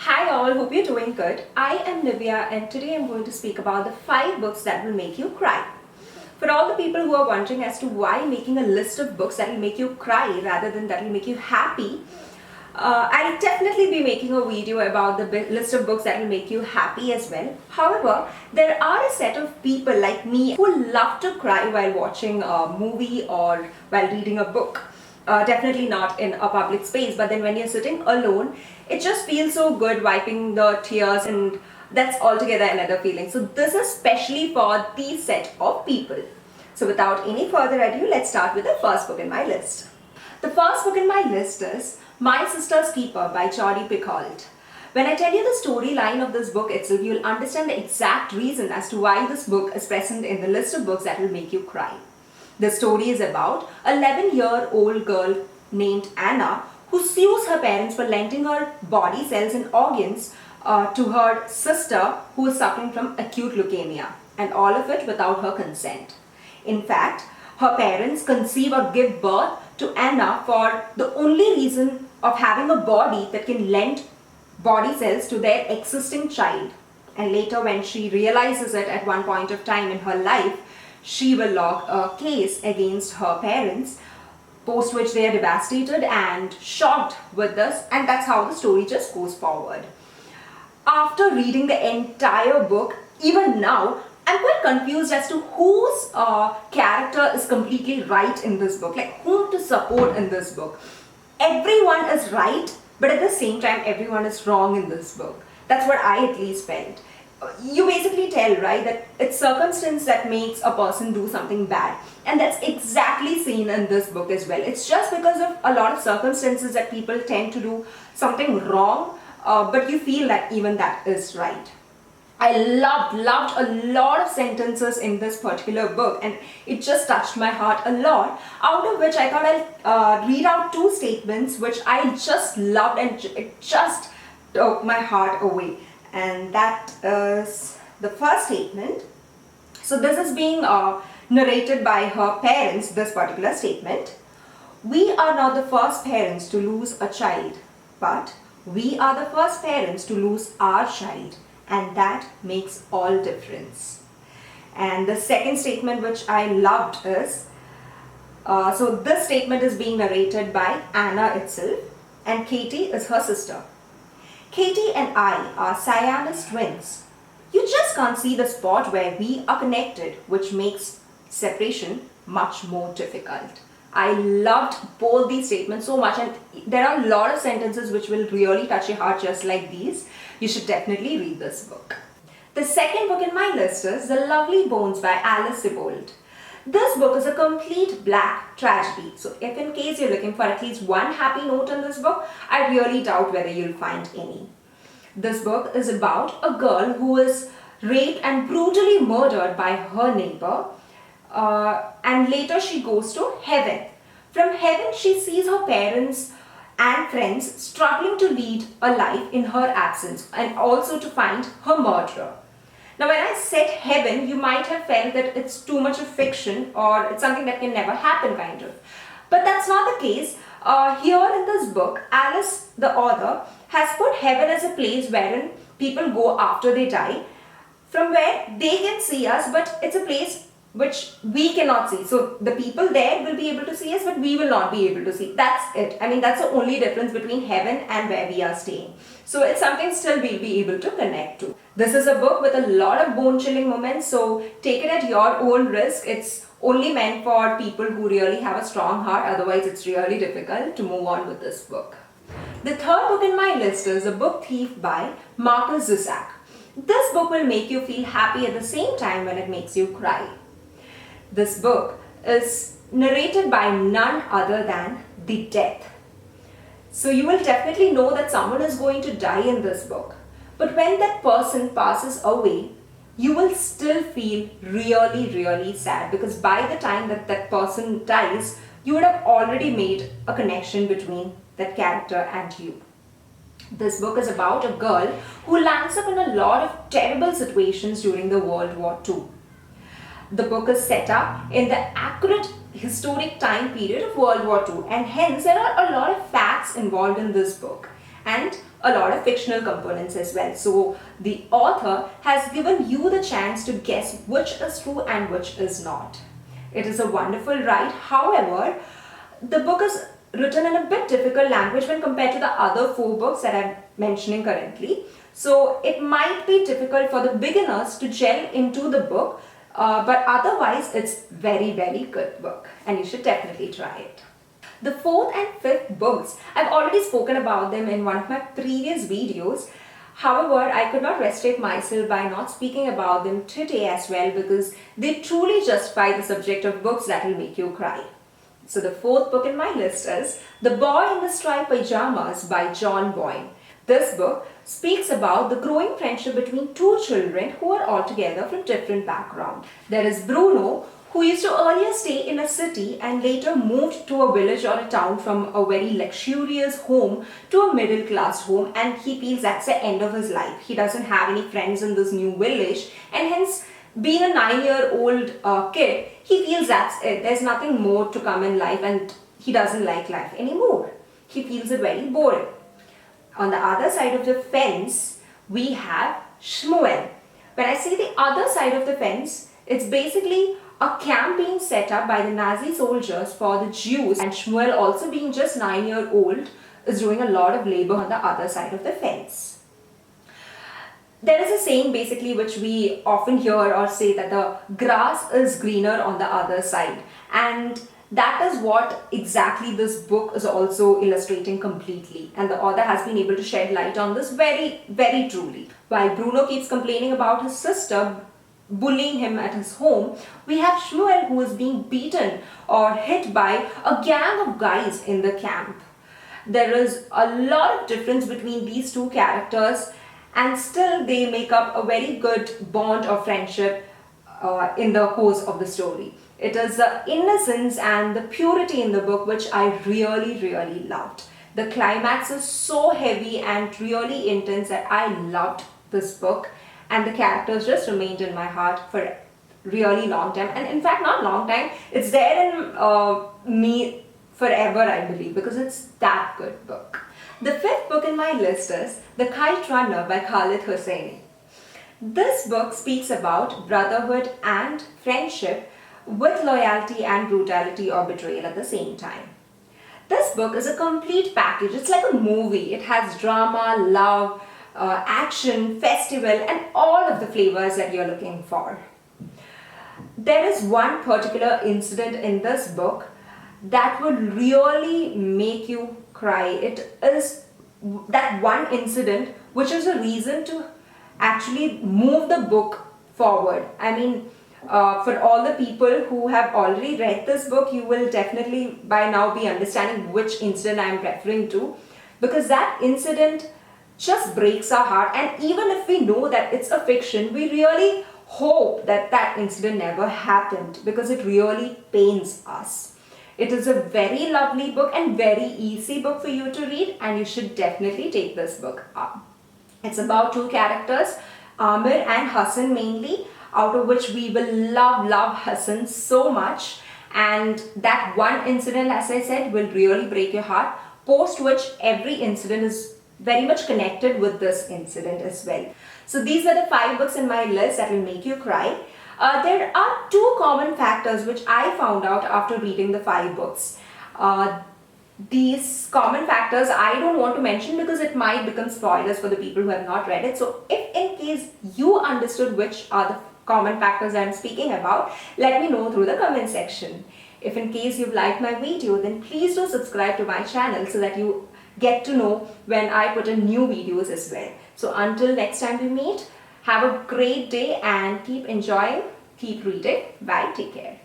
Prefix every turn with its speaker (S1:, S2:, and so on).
S1: Hi all, hope you're doing good. I am Nivea and today I'm going to speak about the 5 books that will make you cry. For all the people who are wondering as to why making a list of books that will make you cry rather than that will make you happy, I'll definitely be making a video about the list of books that will make you happy as well. However, there are a set of people like me who love to cry while watching a movie or while reading a book. Definitely not in a public space, but then when you're sitting alone, it just feels so good wiping the tears, and that's altogether another feeling. So this is specially for these set of people. So without any further ado, let's start with the first book in my list. The first book in my list is My Sister's Keeper by JODI PICOULT. When I tell you the storyline of this book itself, you'll understand the exact reason as to why this book is present in the list of books that will make you cry. The story is about an 11-year-old girl named Anna who sues her parents for lending her body cells and organs to her sister who is suffering from acute leukemia, and all of it without her consent. In fact, her parents conceive or give birth to Anna for the only reason of having a body that can lend body cells to their existing child. And later, when she realizes it at one point of time in her life, she will log a case against her parents, post which they are devastated and shocked with this, and that's how the story just goes forward. After reading the entire book, even now, I'm quite confused as to whose character is completely right in this book, like whom to support in this book. Everyone is right, but at the same time, everyone is wrong in this book. That's what I at least felt. You basically tell, right, that it's circumstance that makes a person do something bad, and that's exactly seen in this book as well. It's just because of a lot of circumstances that people tend to do something wrong, but you feel that even that is right. I loved a lot of sentences in this particular book, and it just touched my heart a lot, out of which I thought I'll read out 2 statements which I just loved, and it just took my heart away. And that is the first statement. So this is being narrated by her parents, this particular statement. We are not the first parents to lose a child, but we are the first parents to lose our child, and that makes all difference. And the second statement which I loved is, so this statement is being narrated by Anna itself, and Katie is her sister. Katie and I are Siamese twins. You just can't see the spot where we are connected, which makes separation much more difficult. I loved both these statements so much, and there are a lot of sentences which will really touch your heart just like these. You should definitely read this book. The second book in my list is The Lovely Bones by Alice Sebold. This book is a complete black tragedy. So if in case you're looking for at least one happy note in this book, I really doubt whether you'll find any. This book is about a girl who is raped and brutally murdered by her neighbor, and later she goes to heaven. From heaven, she sees her parents and friends struggling to lead a life in her absence, and also to find her murderer. Now, when I said heaven, you might have felt that it's too much of fiction or it's something that can never happen kind of. But that's not the case. Here in this book, Alice, the author, has put heaven as a place wherein people go after they die, from where they can see us, but it's a place which we cannot see. So the people there will be able to see us, but we will not be able to see. That's it. I mean, that's the only difference between heaven and where we are staying. So it's something still we'll be able to connect to. This is a book with a lot of bone-chilling moments, so take it at your own risk. It's only meant for people who really have a strong heart, otherwise it's really difficult to move on with this book. The third book in my list is A Book Thief by MARKUS ZUSAK. This book will make you feel happy at the same time when it makes you cry. This book is narrated by none other than the death. So you will definitely know that someone is going to die in this book. But when that person passes away, you will still feel really sad, because by the time that that person dies, you would have already made a connection between that character and you. This book is about a girl who lands up in a lot of terrible situations during the World War II. The book is set up in the accurate historic time period of World War II, and hence there are a lot of facts involved in this book. And a lot of fictional components as well. So the author has given you the chance to guess which is true and which is not. It is a wonderful ride. However, the book is written in a bit difficult language when compared to the other 4 books that I'm mentioning currently. So it might be difficult for the beginners to gel into the book, but otherwise it's very good book and you should definitely try it. The 4th and 5th books, I've already spoken about them in one of my previous videos. However, I could not restrict myself by not speaking about them today as well, because they truly justify the subject of books that will make you cry. So the 4th book in my list is The Boy in the Striped Pyjamas by John Boyne. This book speaks about the growing friendship between 2 children who are altogether from different backgrounds. There is Bruno, who used to earlier stay in a city and later moved to a village or a town from a very luxurious home to a middle class home, and he feels that's the end of his life. He doesn't have any friends in this new village, and hence, being a 9-year-old kid, he feels that's it. There's nothing more to come in life and he doesn't like life anymore. He feels it very boring. On the other side of the fence, we have Shmuel. When I say the other side of the fence, it's basically a camp being set up by the Nazi soldiers for the Jews, and Shmuel, also being just 9-year-old, is doing a lot of labor on the other side of the fence. There is a saying basically which we often hear or say, that the grass is greener on the other side, and that is what exactly this book is also illustrating completely, and the author has been able to shed light on this very truly. While Bruno keeps complaining about his sister bullying him at his home, we have Shmuel, who is being beaten or hit by a gang of guys in the camp. There is a lot of difference between these 2 characters, and still they make up a very good bond of friendship in the course of the story. It is the innocence and the purity in the book which I really loved. The climax is so heavy and really intense that I loved this book, and the characters just remained in my heart for a really long time. And in fact, not long time, it's there in me forever, I believe, because it's that good book. The 5th book in my list is The Kite Runner by Khalid Hosseini. This book speaks about brotherhood and friendship with loyalty and brutality or betrayal at the same time. This book is a complete package. It's like a movie. It has drama, love, action, festival, and all of the flavors that you're looking for. There is one particular incident in this book that would really make you cry. It is that one incident which is a reason to actually move the book forward. I mean, for all the people who have already read this book, you will definitely by now be understanding which incident I am referring to, because that incident just breaks our heart. And even if we know that it's a fiction, we really hope that that incident never happened, because it really pains us. It is a very lovely book and very easy book for you to read, and you should definitely take this book up. It's about 2 characters, Amir and Hassan mainly, out of which we will love Hassan so much, and that one incident, as I said, will really break your heart, post which every incident is very much connected with this incident as well. So these are the 5 books in my list that will make you cry. There are 2 common factors which I found out after reading the 5 books. These common factors I don't want to mention because it might become spoilers for the people who have not read it. So if in case you understood which are the common factors I'm speaking about, let me know through the comment section. If in case you've liked my video, then please do subscribe to my channel so that you get to know when I put in new videos as well. So until next time we meet, have a great day and keep enjoying, keep reading. Bye, take care.